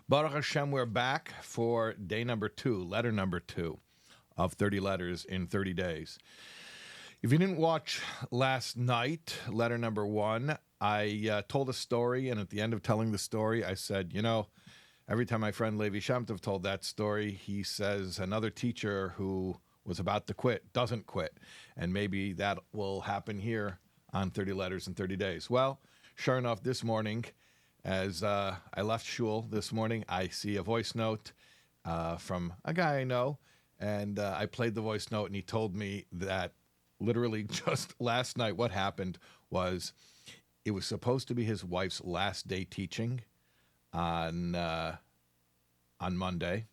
Baruch Hashem, we're back for day number 2, letter number 2 of 30 letters in 30 days. If you didn't watch last night, letter number 1, I told a story, and at the end of telling the story, I said, every time my friend Rabbi Shais Taub told that story, he says another teacher who was about to quit doesn't quit, and maybe that will happen here on 30 letters in 30 days. Well, sure enough, this morning, as I left shul this morning, I see a voice note from a guy I know, and I played the voice note, and he told me that literally just last night what happened was it was supposed to be his wife's last day teaching on Monday,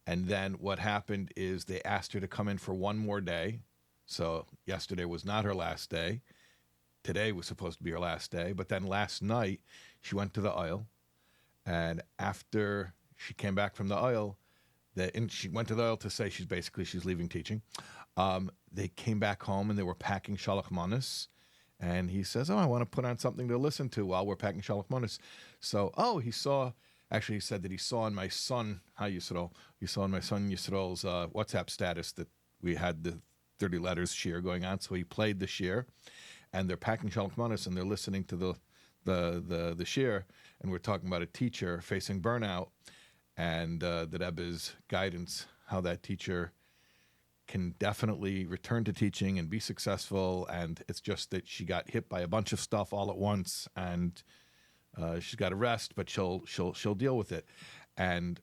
and then what happened is they asked her to come in for one more day, so yesterday was not her last day. Today was supposed to be her last day, but then last night she went to the oil, and after she came back from the oil, she went to the oil to say she's leaving teaching. They came back home and they were packing shalach manos, and he says, I want to put on something to listen to while we're packing shalach manos. So, he said that he saw in my son, Yisrael's WhatsApp status that we had the 30 letters shir going on, so he played the shir. And they're packing shalach manos and they're listening to the shir, and we're talking about a teacher facing burnout and the Rebbe's guidance, how that teacher can definitely return to teaching and be successful. And it's just that she got hit by a bunch of stuff all at once, and she's got to rest, but she'll deal with it. And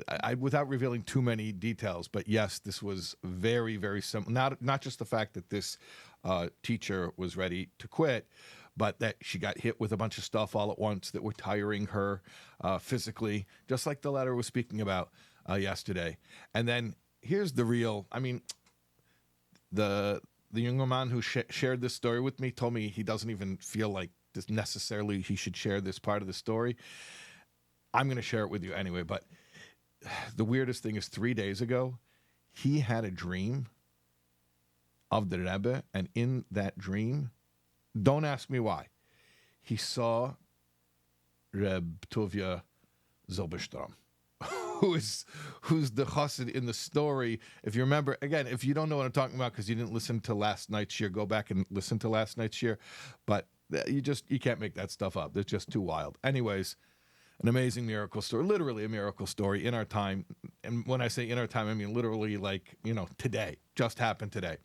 I without revealing too many details, but yes, this was very, very simple. Not just the fact that this teacher was ready to quit, but that she got hit with a bunch of stuff all at once that were tiring her physically, just like the letter was speaking about yesterday. And then here's the real, the young man who shared this story with me told me he doesn't even feel like this necessarily he should share this part of the story. I'm going to share it with you anyway, but the weirdest thing is 3 days ago, he had a dream of the Rebbe, and in that dream, don't ask me why, he saw Reb Tovia Zilberstrom, who's the chassid in the story. If you remember, again, if you don't know what I'm talking about because you didn't listen to last night's shir, go back and listen to last night's shir. But you can't make that stuff up. It's just too wild. Anyways, an amazing miracle story, literally a miracle story in our time. And when I say in our time, I mean literally today, just happened today.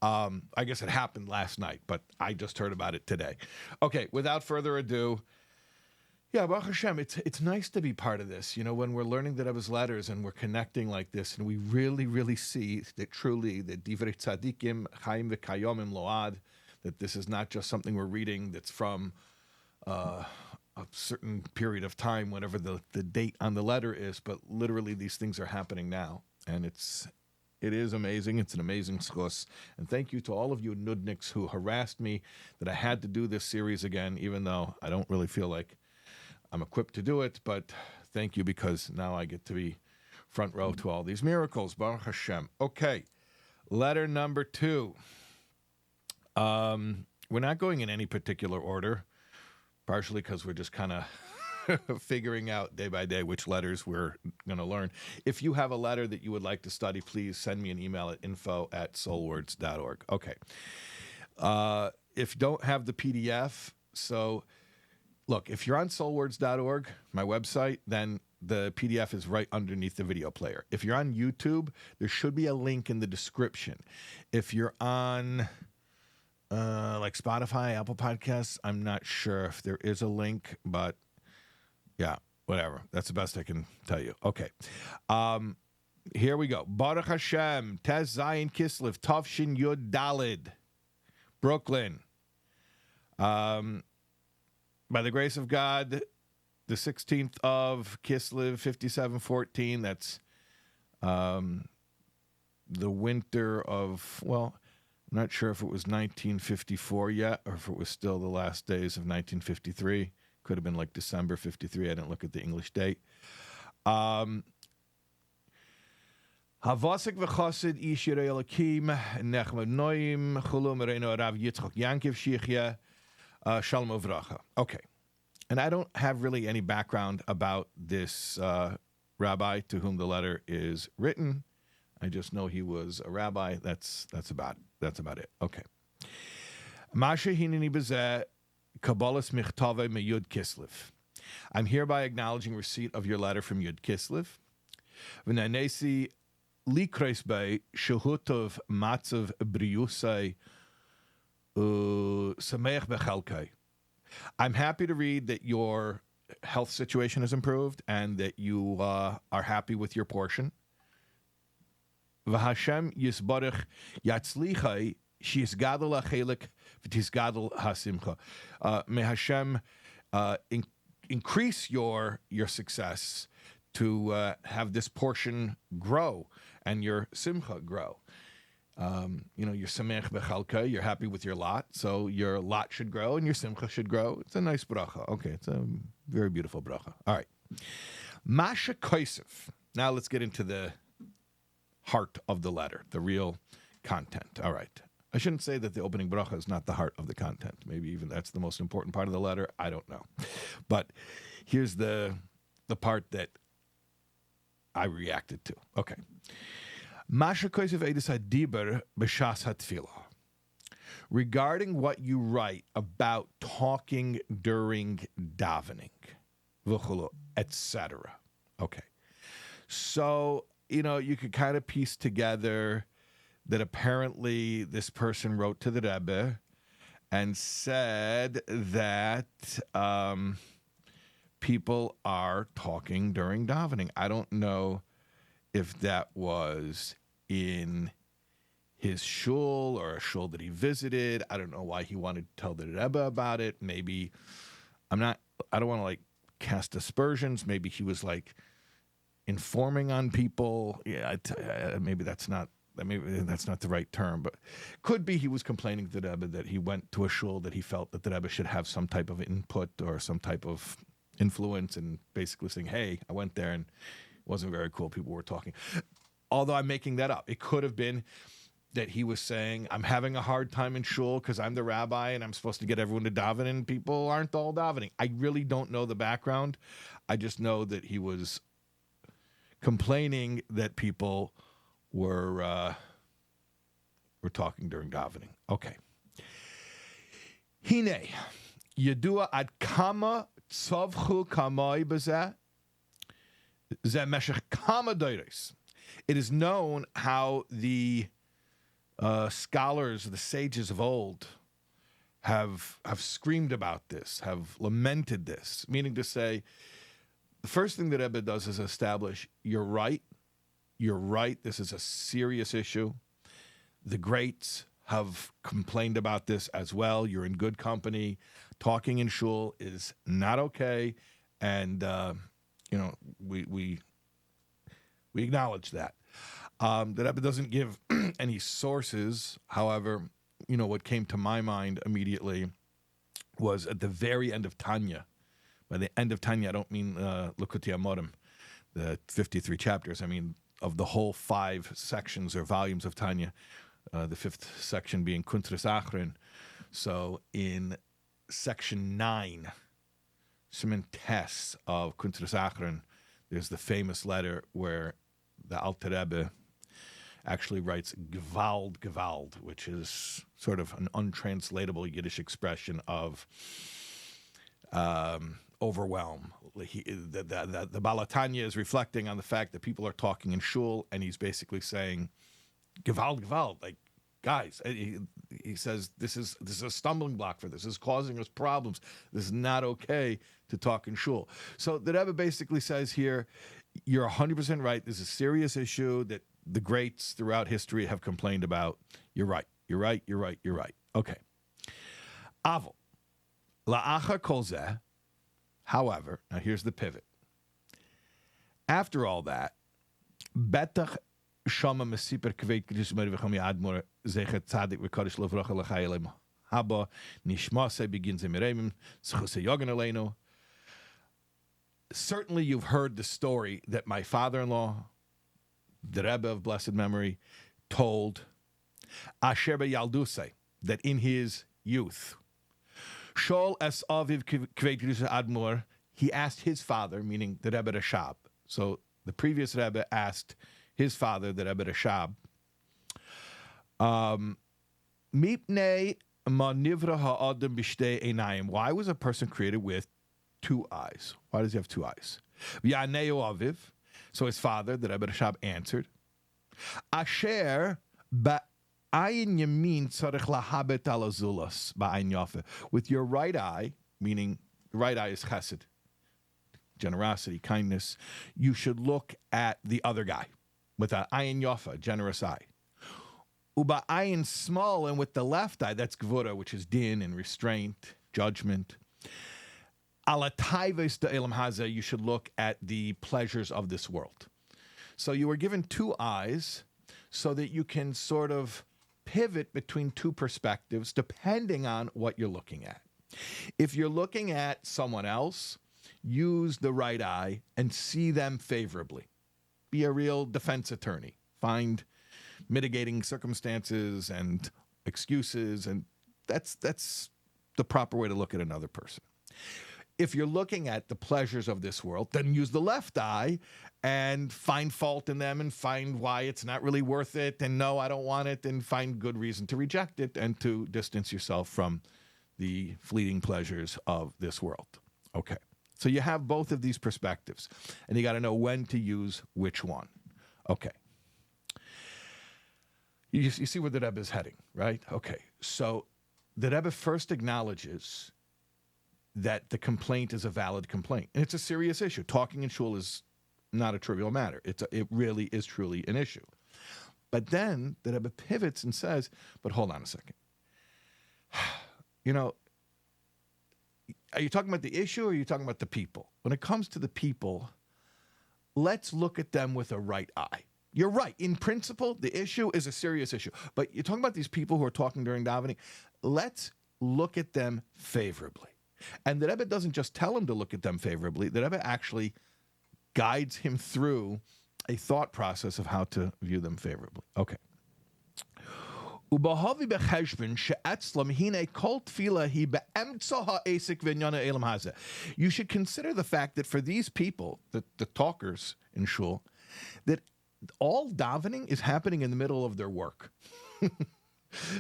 I guess it happened last night, but I just heard about it today. Okay, without further ado, Baruch Hashem, it's nice to be part of this, when we're learning the Rebbe's letters and we're connecting like this, and we really, really see that truly the Divrei Tzadikim, Chaim V'Kayomim Load, that this is not just something we're reading that's from a certain period of time, whatever the date on the letter is, but literally these things are happening now. And it is amazing. It's an amazing schos. And thank you to all of you nudniks who harassed me that I had to do this series again, even though I don't really feel like I'm equipped to do it. But thank you, because now I get to be front row to all these miracles. Baruch Hashem. Okay, letter number 2. We're not going in any particular order, partially because we're just kind of figuring out day by day which letters we're going to learn. If you have a letter that you would like to study, please send me an email at info@soulwords.org. Okay. If you don't have the PDF, so look, if you're on soulwords.org, my website, then the PDF is right underneath the video player. If you're on YouTube, there should be a link in the description. If you're on like Spotify, Apple Podcasts, I'm not sure if there is a link, but yeah, whatever. That's the best I can tell you. Okay. Here we go. Baruch Hashem, Tez Zayin Kislev, Tavshin Yud Dalid, Brooklyn. By the grace of God, the 16th of Kislev, 5714, that's the winter of, I'm not sure if it was 1954 yet or if it was still the last days of 1953. Could have been like December 53. I didn't look at the English date. Havasik v'chosid ish yirei Elokim nechmad noim chulu mereino Rav Yitzchak Yankiv Shichya shalom uvracha. Okay. And I don't have really any background about this rabbi to whom the letter is written. I just know he was a rabbi. That's about it. Okay. Masha hineni bezeh kabbalas michtave meyud Kislev. I'm hereby acknowledging receipt of your letter from Yud Kislev. V'nanesi likres bei shehutov matzav briusai sameach bechalkai. I'm happy to read that your health situation has improved and that you are happy with your portion. V'Hashem yisbarach yatzlichai she'isgadol ha'chelik v'tisgadol ha'simcha. May Hashem increase your success to have this portion grow and your simcha grow. You're samech bechalka, you're happy with your lot, so your lot should grow and your simcha should grow. It's a nice bracha. Okay, it's a very beautiful bracha. All right. Masha Koisef. Now let's get into the heart of the letter, the real content. All right. I shouldn't say that the opening bracha is not the heart of the content. Maybe even that's the most important part of the letter. I don't know. But here's the part that I reacted to. Okay. Regarding what you write about talking during davening, etc. Okay. So, you could kind of piece together that apparently this person wrote to the Rebbe and said that people are talking during davening. I don't know if that was in his shul or a shul that he visited. I don't know why he wanted to tell the Rebbe about it. Maybe I don't want to cast aspersions. Maybe he was informing on people. Yeah, maybe that's not the right term, but could be he was complaining to the Rebbe that he went to a shul that he felt that the Rebbe should have some type of input or some type of influence, and basically saying, hey, I went there and it wasn't very cool. People were talking. Although I'm making that up. It could have been that he was saying, I'm having a hard time in shul because I'm the rabbi and I'm supposed to get everyone to daven and people aren't all davening. I really don't know the background. I just know that he was complaining that people were talking during davening. Okay. Hine, yedua ad kama tzavchu kamoi bezeh, zeh meshech kama doires. It is known how the scholars, the sages of old, have screamed about this, have lamented this, meaning to say, the first thing that Rebbe does is establish, you're right, this is a serious issue. The greats have complained about this as well. You're in good company. Talking in shul is not okay, and we acknowledge that. The Rebbe doesn't give any sources. However, what came to my mind immediately was at the very end of Tanya. By the end of Tanya, I don't mean Likutei Amorim, the 53 chapters. I mean of the whole 5 sections or volumes of Tanya, the 5th section being Kuntras Achron. So in section 9, Siman Tes of Kuntras Achron, there's the famous letter where the Alter Rebbe actually writes Gewald, which is sort of an untranslatable Yiddish expression of overwhelm. The Balatanya is reflecting on the fact that people are talking in shul, and he's basically saying, Gewald, guys. He says this is a stumbling block for this. This is causing us problems. This is not okay to talk in shul. So the Rebbe basically says here, you're 100% right. This is a serious issue that the greats throughout history have complained about. You're right. Okay. Aval. La'achar kol zeh. However, now here's the pivot. After all that, betach shama mesiper kvet k'dis meri v'cham yadmor zecher tzadik v'kadosh levracha l'chayelem haba nishmase begin zemiremim zchuse yogan aleinu. Certainly you've heard the story that my father-in-law, the Rebbe of blessed memory, told Asher be'yaldusei, that in his youth, Shol es aviv kveit admor. He asked his father, meaning the Rebbe Rashab. So the previous Rebbe asked his father, the Rebbe Rashab, Mipnei ma nivra ha'adam b'shtei einayim. Why was a person created with two eyes? Why does he have two eyes? V'yaneu aviv. So his father, the Rebbe Rashab, answered, Asher ba'ayin yamin tzarech lahabet al azulas ba'ayin yafe. With your right eye, meaning the right eye is chesed, generosity, kindness, you should look at the other guy with an ayin yafa, generous eye. Uba ayin small, and with the left eye, that's gvura, which is din and restraint, judgment. Ala taives de elam haza, you should look at the pleasures of this world. So you were given two eyes so that you can sort of pivot between two perspectives depending on what you're looking at. If you're looking at someone else, use the right eye and see them favorably. Be a real defense attorney. Find mitigating circumstances and excuses, and that's the proper way to look at another person. If you're looking at the pleasures of this world, then use the left eye and find fault in them and find why it's not really worth it, and no, I don't want it, and find good reason to reject it and to distance yourself from the fleeting pleasures of this world. Okay. So you have both of these perspectives, and you got to know when to use which one. Okay. You see where the Rebbe is heading, right? Okay. So the Rebbe first acknowledges that the complaint is a valid complaint, and it's a serious issue. Talking in shul is not a trivial matter. It really is truly an issue. But then the Rebbe pivots and says, but hold on a second. You know, are you talking about the issue or are you talking about the people? When it comes to the people, let's look at them with a right eye. You're right. In principle, the issue is a serious issue. But you're talking about these people who are talking during davening. Let's look at them favorably. And the Rebbe doesn't just tell him to look at them favorably. The Rebbe actually guides him through a thought process of how to view them favorably. Okay. You should consider the fact that for these people, the talkers in shul, that all davening is happening in the middle of their work.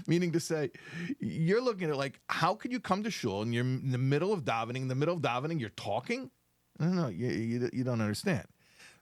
Meaning to say, you're looking at it like, how could you come to shul and you're in the middle of davening, you're talking? No, you don't understand.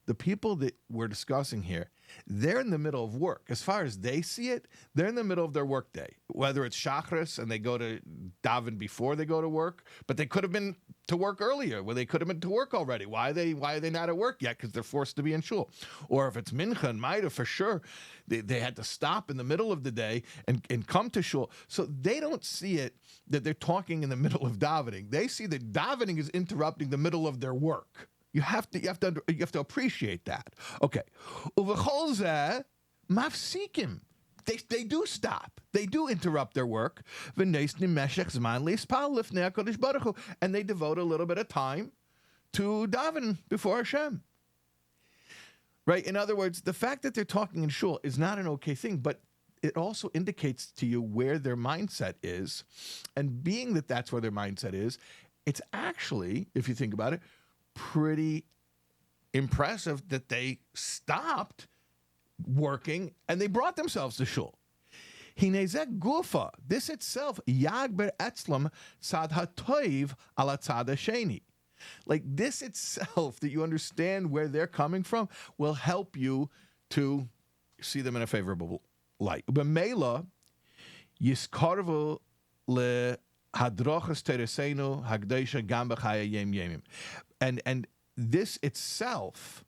The people that we're discussing here, they're in the middle of work. As far as they see it, they're in the middle of their work day. Whether it's shachris and they go to daven before they go to work, but they could have been to work earlier, where they could have been to work already. Why are they not at work yet? Because they're forced to be in shul. Or if it's mincha and maida, for sure, they had to stop in the middle of the day and come to shul. So they don't see it that they're talking in the middle of davening. They see that davening is interrupting the middle of their work. You have to appreciate that. Okay. Mafsikim. They do stop. They do interrupt their work. And they devote a little bit of time to daven before Hashem. Right? In other words, the fact that they're talking in shul is not an okay thing, but it also indicates to you where their mindset is. And being that that's where their mindset is, it's actually, if you think about it, pretty impressive that they stopped working and they brought themselves to shul. Hinezek gufa, this itself, yagber etzlam tzad hatoiv ala tzad hasheni. Like this itself, that you understand where they're coming from, will help you to see them in a favorable light. B'meila yiskarvu le hadrochas teresenu hagdesha gam b'chaya yem yemim. And this itself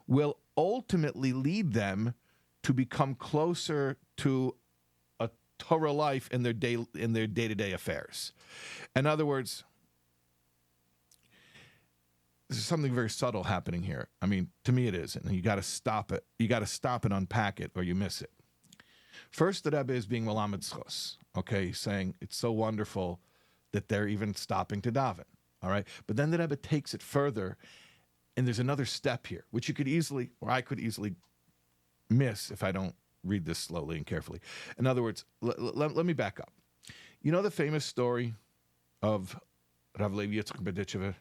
will ultimately lead them to become closer to a Torah life in their day-to-day affairs. In other words, there's something very subtle happening here. I mean, to me it is, and you got to stop it. You got to stop and unpack it, or you miss it. First, the Rebbe is being melamed zchus, okay, saying it's so wonderful that they're even stopping to daven. All right, but then the Rebbe takes it further, and there's another step here, which you could easily, or I could easily miss if I don't read this slowly and carefully. In other words, let me back up. You know the famous story of Rav Levi Yitzchak Berditchever.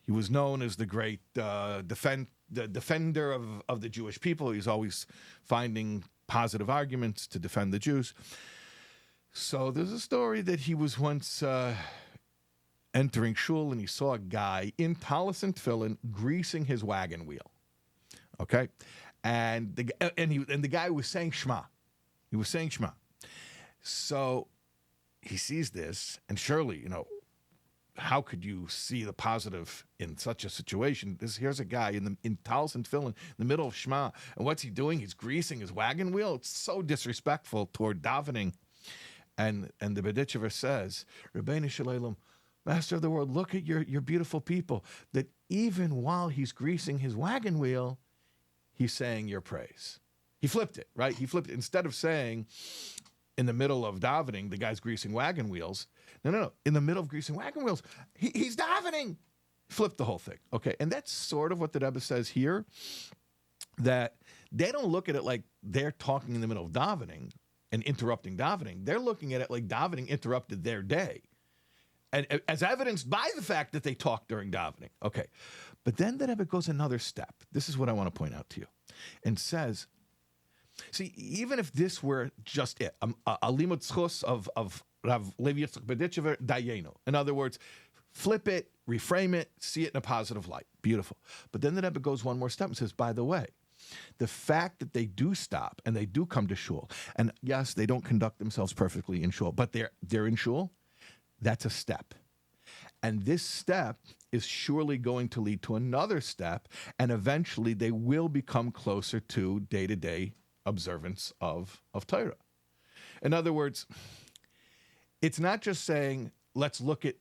He was known as the great defender of the Jewish people. He's always finding positive arguments to defend the Jews. So there's a story that he was once entering shul and he saw a guy in talis and tefillin greasing his wagon wheel. Okay, and the guy was saying Shema. He was saying Shema. So he sees this, and surely, how could you see the positive in such a situation? Here's a guy in talis and tefillin in the middle of Shema, and what's he doing? He's greasing his wagon wheel. It's so disrespectful toward davening. And the Berditchever says, Rebbeinu Shalom, Master of the world, look at your beautiful people, that even while he's greasing his wagon wheel, he's saying your praise. He flipped it, right? He flipped it. Instead of saying, in the middle of davening, the guy's greasing wagon wheels. No. In the middle of greasing wagon wheels, he's davening. Flipped the whole thing. Okay, and that's sort of what the Rebbe says here, that they don't look at it like they're talking in the middle of davening and interrupting davening. They're looking at it like davening interrupted their day. And as evidenced by the fact that they talked during davening. Okay. But then the Rebbe goes another step. This is what I want to point out to you. And says, see, even if this were just it, a limud zchus of Rav Levi Yitzchak Berditchever, dayenu. In other words, flip it, reframe it, see it in a positive light. Beautiful. But then the Rebbe goes one more step and says, by the way, the fact that they do stop and they do come to shul, and yes, they don't conduct themselves perfectly in shul, but they're in shul, that's a step. And this step is surely going to lead to another step, and eventually they will become closer to day-to-day observance of Torah. In other words, it's not just saying, let's look at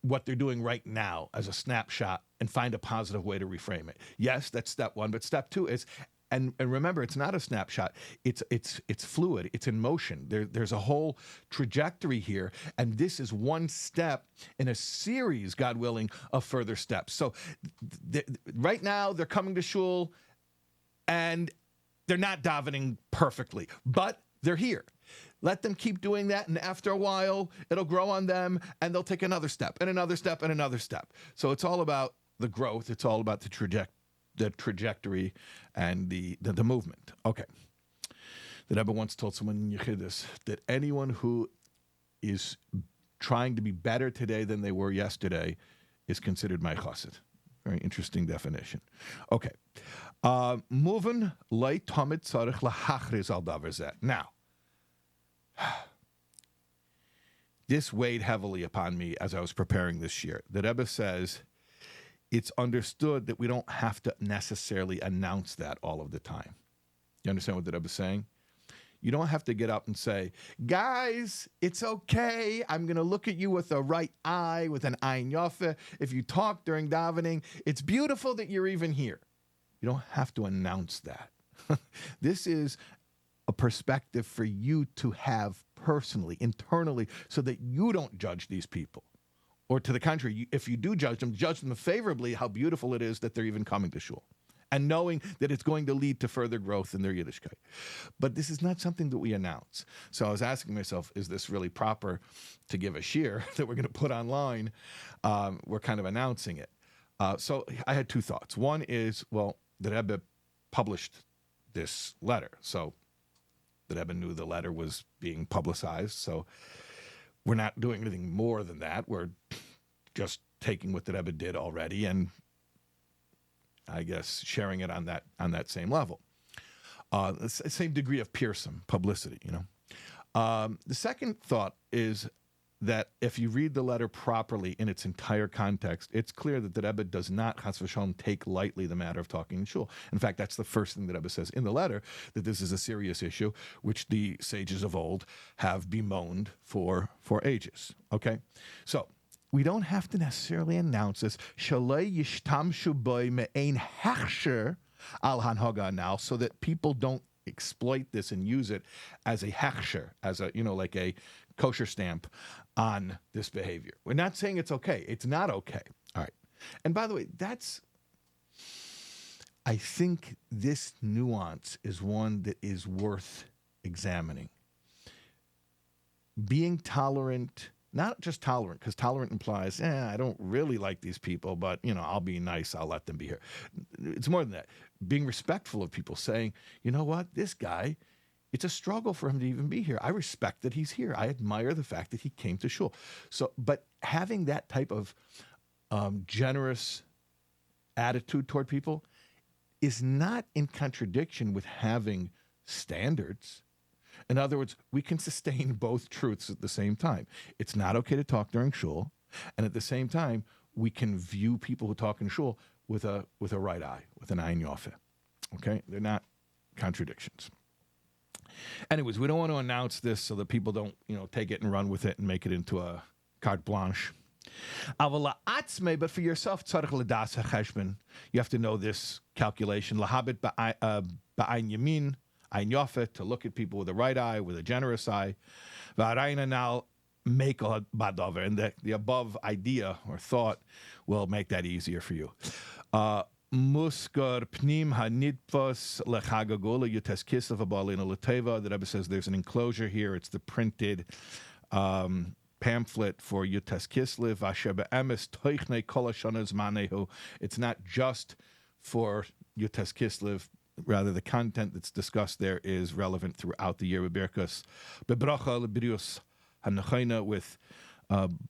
what they're doing right now as a snapshot and find a positive way to reframe it. Yes, that's step one, but step two is, and remember, it's not a snapshot. It's fluid. It's in motion. There's a whole trajectory here, and this is one step in a series, God willing, of further steps. So right now, they're coming to shul, and they're not davening perfectly, but they're here. Let them keep doing that, and after a while, it'll grow on them, and they'll take another step, and another step, and another step. So it's all about the growth. It's all about the trajectory and the movement. Okay. The Rebbe once told someone in Yechidus that anyone who is trying to be better today than they were yesterday is considered my chassid. Very interesting definition. Okay. Moving leit tamid tzarich lahachriz al davar zeh. Now, this weighed heavily upon me as I was preparing this year. The Rebbe says it's understood that we don't have to necessarily announce that all of the time. You understand what the Rebbe is saying? You don't have to get up and say, guys, it's okay. I'm going to look at you with a right eye, with an ayin yafeh. If you talk during davening, it's beautiful that you're even here. You don't have to announce that. This is a perspective for you to have personally, internally, so that you don't judge these people. Or to the contrary, if you do judge them favorably, how beautiful it is that they're even coming to shul. And knowing that it's going to lead to further growth in their Yiddishkeit. But this is not something that we announce. So I was asking myself, is this really proper to give a shiur that we're going to put online? We're kind of announcing it. So I had two thoughts. One is, well, the Rebbe published this letter. So the Rebbe knew the letter was being publicized. So we're not doing anything more than that. We're just taking what the Rebbe did already and I guess sharing it on that same level. The same degree of pearsome publicity, you know. The second thought is that if you read the letter properly in its entire context, it's clear that the Rebbe does not, chas v'shalom, take lightly the matter of talking in shul. In fact, that's the first thing the Rebbe says in the letter, that this is a serious issue, which the sages of old have bemoaned for ages. Okay? So, we don't have to necessarily announce this. Shalei yishtamshu boi me'ein hechsher al hanhaga now, so that people don't exploit this and use it as a hechsher, as a, like a kosher stamp on this behavior. We're not saying it's okay. It's not okay. All right. And by the way, I think this nuance is one that is worth examining. Being tolerant Not just tolerant, because tolerant implies, I don't really like these people, but, I'll be nice. I'll let them be here. It's more than that. Being respectful of people, saying, you know what, this guy, it's a struggle for him to even be here. I respect that he's here. I admire the fact that he came to shul. So, but having that type of generous attitude toward people is not in contradiction with having standards. In other words, we can sustain both truths at the same time. It's not okay to talk during shul, and at the same time, we can view people who talk in shul with a right eye, with an ayin yofeh. Okay? They're not contradictions. Anyways, we don't want to announce this so that people don't, take it and run with it and make it into a carte blanche. But for yourself, you have to know this calculation. Lahabit ba'ayin yamin, ayin yofeh, to look at people with a right eye, with a generous eye. V'arayin make a badover, and the above idea or thought will make that easier for you. Muskar pnim hanitpos lechagagola yutes kislev abalina lateva. The Rebbe says there's an enclosure here. It's the printed pamphlet for Yutes Kislev. Asher be'emes toichne kol hashanas manehu. It's not just for Yutes Kislev. Rather, the content that's discussed there is relevant throughout the year. Beberkas bebracha lebrius hanachina, with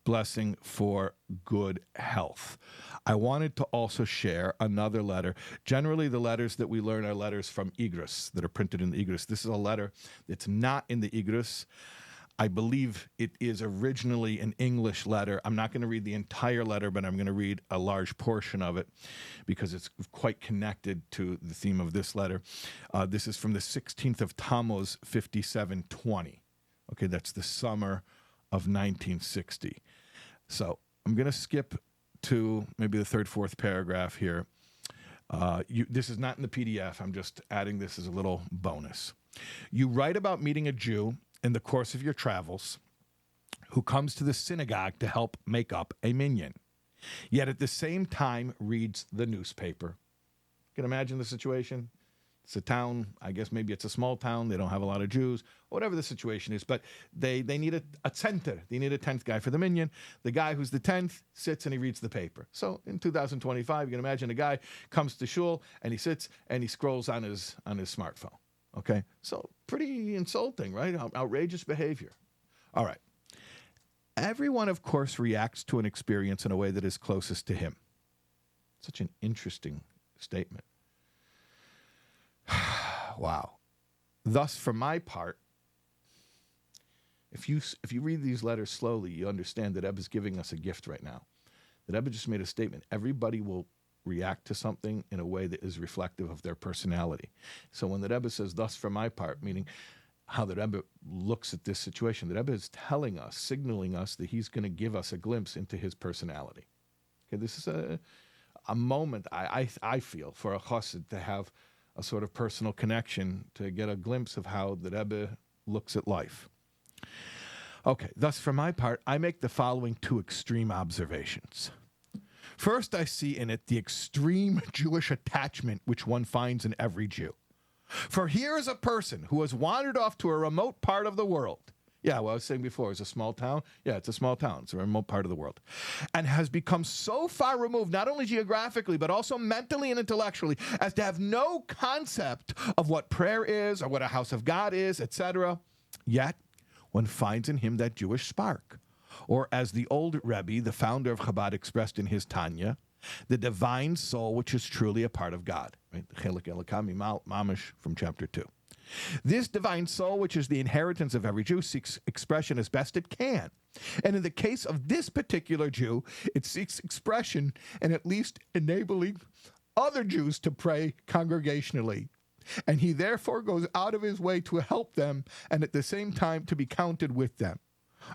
blessing for good health. I wanted to also share another letter. Generally, the letters that we learn are letters from Igros that are printed in the Igros. This is a letter that's not in the Igros. I believe it is originally an English letter. I'm not going to read the entire letter, but I'm going to read a large portion of it because it's quite connected to the theme of this letter. This is from the 16th of Tammuz, 5720. Okay, that's the summer of 1960. So I'm going to skip to maybe the third, fourth paragraph here. This is not in the PDF. I'm just adding this as a little bonus. You write about meeting a Jew in the course of your travels who comes to the synagogue to help make up a minyan, yet at the same time reads the newspaper. You can imagine the situation. It's a town, I guess maybe it's a small town, they don't have a lot of Jews, whatever the situation is, but they need a center. They need a 10th guy for the minyan. The guy who's the 10th sits and he reads the paper. So in 2025, you can imagine a guy comes to shul and he sits and he scrolls on his smartphone. Okay, so pretty insulting, right? Outrageous behavior. All right. Everyone, of course, reacts to an experience in a way that is closest to him. Such an interesting statement. Wow. Thus, for my part, if you read these letters slowly, you understand that Rebbe is giving us a gift right now. That Rebbe just made a statement. Everybody will react to something in a way that is reflective of their personality. So when the Rebbe says, thus for my part, meaning how the Rebbe looks at this situation, the Rebbe is telling us, signaling us that he's going to give us a glimpse into his personality. Okay, this is a moment, I feel, for a chassid to have a sort of personal connection, to get a glimpse of how the Rebbe looks at life. Okay, thus for my part, I make the following two extreme observations. First, I see in it the extreme Jewish attachment which one finds in every Jew. For here is a person who has wandered off to a remote part of the world. Yeah, well, I was saying before, it's a small town. Yeah, it's a small town. It's a remote part of the world. And has become so far removed, not only geographically, but also mentally and intellectually, as to have no concept of what prayer is or what a house of God is, etc. Yet, one finds in him that Jewish spark. Or as the old Rebbe, the founder of Chabad, expressed in his Tanya, the divine soul which is truly a part of God. Right? Chelik Elokami Mamish from chapter 2. This divine soul, which is the inheritance of every Jew, seeks expression as best it can. And in the case of this particular Jew, it seeks expression and at least enabling other Jews to pray congregationally. And he therefore goes out of his way to help them and at the same time to be counted with them.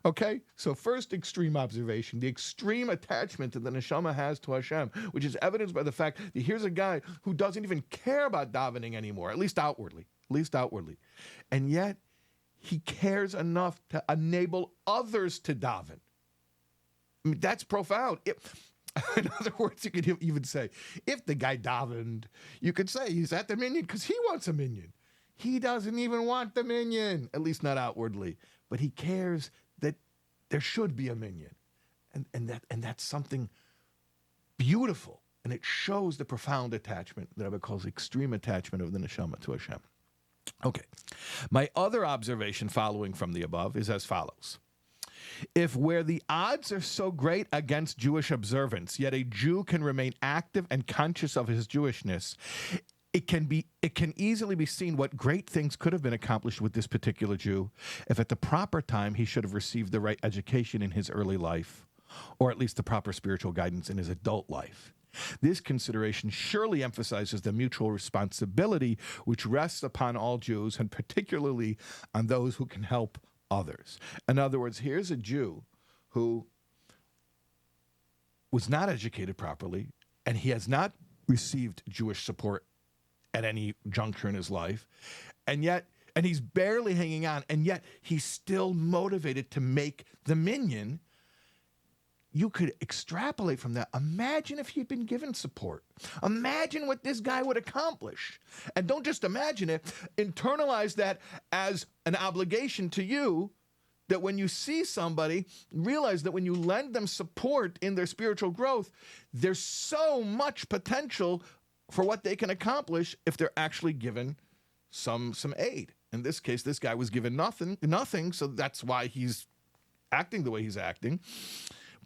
Okay, so first extreme observation, the extreme attachment that the neshama has to Hashem, which is evidenced by the fact that here's a guy who doesn't even care about davening anymore, at least outwardly. And yet, he cares enough to enable others to daven. I mean, that's profound. In other words, you could even say, if the guy davened, you could say he's at the minyan because he wants a minyan. He doesn't even want the minyan, at least not outwardly, but he cares that there should be a minyan. And that's something beautiful. And it shows the profound attachment that Rebbe calls extreme attachment of the neshama to Hashem. Okay. My other observation following from the above is as follows. If where the odds are so great against Jewish observance, yet a Jew can remain active and conscious of his Jewishness, it can easily be seen what great things could have been accomplished with this particular Jew if at the proper time he should have received the right education in his early life, or at least the proper spiritual guidance in his adult life. This consideration surely emphasizes the mutual responsibility which rests upon all Jews, and particularly on those who can help others. In other words, here's a Jew who was not educated properly, and he has not received Jewish support at any juncture in his life, and he's barely hanging on, and yet he's still motivated to make the minyan. You could extrapolate from that. Imagine if he'd been given support. Imagine what this guy would accomplish. And don't just imagine it, internalize that as an obligation to you, that when you see somebody, realize that when you lend them support in their spiritual growth, there's so much potential for what they can accomplish if they're actually given some aid. In this case, this guy was given nothing, so that's why he's acting the way he's acting.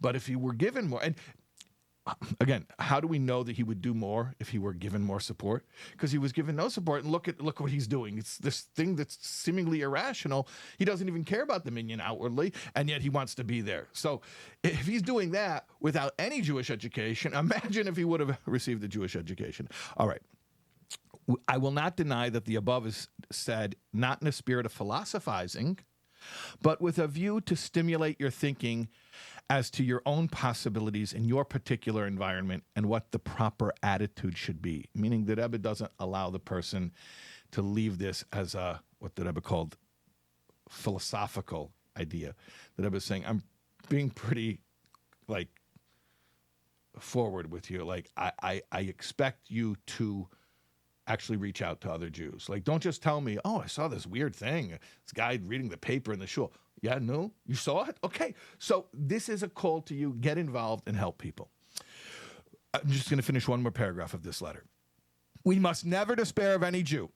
But if he were given more, and again, how do we know that he would do more if he were given more support? Because he was given no support, and look what he's doing. It's this thing that's seemingly irrational. He doesn't even care about the minyan outwardly, and yet he wants to be there. So if he's doing that without any Jewish education, imagine if he would have received a Jewish education. All right. I will not deny that the above is said not in a spirit of philosophizing, but with a view to stimulate your thinking as to your own possibilities in your particular environment and what the proper attitude should be. Meaning that Rebbe doesn't allow the person to leave this as what the Rebbe called philosophical idea. The Rebbe is saying, I'm being pretty, forward with you. I expect you to actually reach out to other Jews. Don't just tell me, oh, I saw this weird thing. This guy reading the paper in the shul. Yeah, no? You saw it? Okay. So this is a call to you. Get involved and help people. I'm just going to finish one more paragraph of this letter. We must never despair of any Jew.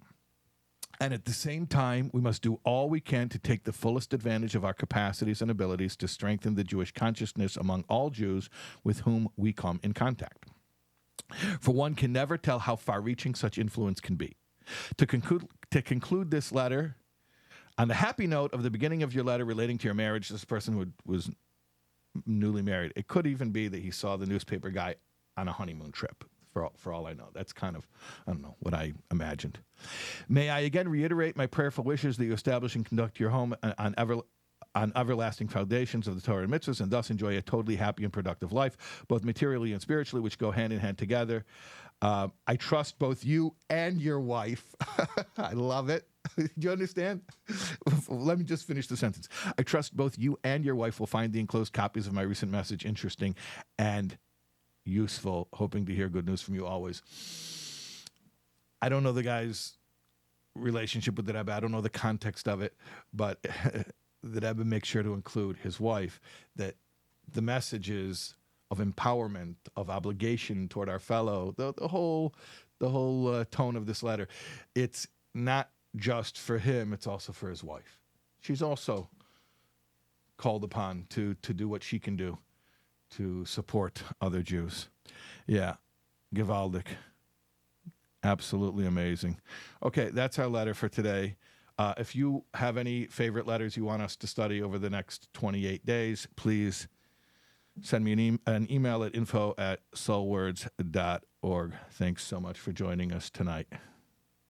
And at the same time, we must do all we can to take the fullest advantage of our capacities and abilities to strengthen the Jewish consciousness among all Jews with whom we come in contact. For one can never tell how far-reaching such influence can be. To conclude this letter, on the happy note of the beginning of your letter relating to your marriage, this person who was newly married, it could even be that he saw the newspaper guy on a honeymoon trip, for all I know. That's kind of, I don't know, what I imagined. May I again reiterate my prayerful wishes that you establish and conduct your home on everlasting foundations of the Torah and mitzvahs, and thus enjoy a totally happy and productive life, both materially and spiritually, which go hand in hand together. I trust both you and your wife. I love it. Do you understand? Let me just finish the sentence. I trust both you and your wife will find the enclosed copies of my recent message interesting and useful. Hoping to hear good news from you always. I don't know the guy's relationship with the Rebbe. I don't know the context of it, but the Rebbe makes sure to include his wife, that the messages of empowerment, of obligation toward our fellow, the whole tone of this letter, it's not just for him, it's also for his wife. She's also called upon to do what she can do to support other Jews. Yeah, gewaldig. Absolutely amazing. Okay, that's our letter for today. If you have any favorite letters you want us to study over the next 28 days, please send me an email at info@soulwords.org. Thanks so much for joining us tonight.